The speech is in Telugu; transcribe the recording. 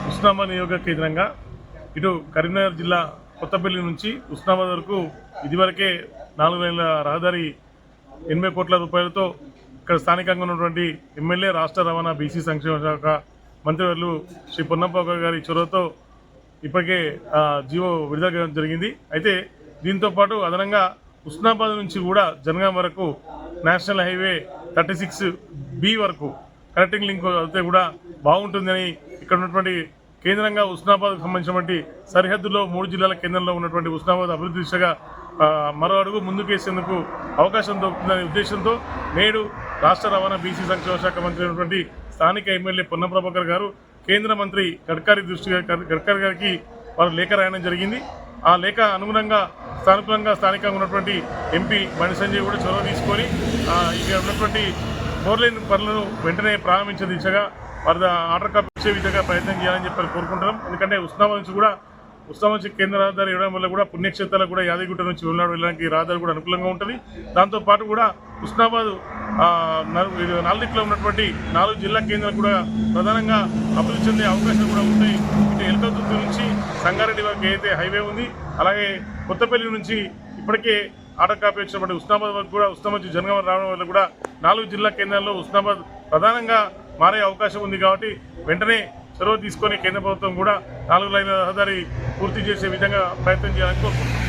ఉస్నాబాద్ నియోజక కేంద్రంగా ఇటు కరీంనగర్ జిల్లా కొత్తపల్లి నుంచి ఉస్నాబాద్ వరకు ఇదివరకే 4 లేన్ల రహదారి 80 కోట్ల రూపాయలతో ఇక్కడ స్థానికంగా ఉన్నటువంటి ఎమ్మెల్యే, రాష్ట్ర రవాణా, బీసీ సంక్షేమ శాఖ మంత్రివర్యులు శ్రీ పొన్నంప్రభ గారి చొరవతో ఇప్పటికే జీవో విడుదల జరిగింది. అయితే దీంతో పాటు అదనంగా ఉస్నాబాద్ నుంచి కూడా జనగాం వరకు నేషనల్ హైవే 36B వరకు కనెక్టింగ్ లింక్ అయితే కూడా బాగుంటుందని ఇక్కడ ఉన్నటువంటి కేంద్రంగా ఉస్నాబాద్కు సంబంధించినటువంటి సరిహద్దులో 3 జిల్లాల కేంద్రంలో ఉన్నటువంటి ఉస్నాబాద్ అభివృద్ధి దిశగా మరో అడుగు ముందుకేసేందుకు అవకాశం దొరుకుతుందనే ఉద్దేశంతో నేడు రాష్ట్ర రవాణా, బీసీ సంక్షేమ శాఖ మంత్రి అయినటువంటి స్థానిక ఎమ్మెల్యే పొన్నంప్రభాకర్ గారు కేంద్ర మంత్రి గడ్కరీ గారికి వారు లేఖ రాయడం జరిగింది. ఆ లేఖ అనుగుణంగా స్థానికంగా ఉన్నటువంటి ఎంపీ బండి సంజయ్ కూడా చొరవ తీసుకొని ఇక్కడ ఉన్నటువంటి 4 లేన్ పనులను వెంటనే ప్రారంభించే దిశగా వారి ఆర్డర్ కాపీ ఇచ్చే విధంగా ప్రయత్నం చేయాలని చెప్పి కోరుకుంటున్నాం. ఎందుకంటే ఉస్నాబాద్ నుంచి కేంద్ర రహదారి ఇవ్వడం వల్ల కూడా పుణ్యక్షేత్రాలకు కూడా యాదగిరిగుట్ట నుంచి వెళ్ళడానికి రహదారి కూడా అనుకూలంగా ఉంటుంది. దాంతోపాటు కూడా ఉస్నాబాద్ 4 దిక్కులో ఉన్నటువంటి 4 జిల్లా కేంద్రాలు కూడా ప్రధానంగా అభివృద్ధి చెందే అవకాశాలు కూడా ఉంటాయి. ఇటు ఎల్కతుర్తి నుంచి సంగారెడ్డి వరకు ఏదైతే హైవే ఉంది, అలాగే కొత్తపల్లి నుంచి ఇప్పటికే ఆర్డర్ కాపీ వచ్చినటువంటి ఉస్నాబాద్ వరకు కూడా ఉస్నాబాద్ జనగాం రావడం వల్ల కూడా 4 జిల్లా కేంద్రాల్లో ఉస్నాబాద్ ప్రధానంగా మారే అవకాశం ఉంది. కాబట్టి వెంటనే చొరవ తీసుకొని కేంద్ర ప్రభుత్వం కూడా 4 లైన్ల రహదారి పూర్తి చేసే విధంగా ప్రయత్నం చేయాలని కోరుకుంటున్నాం.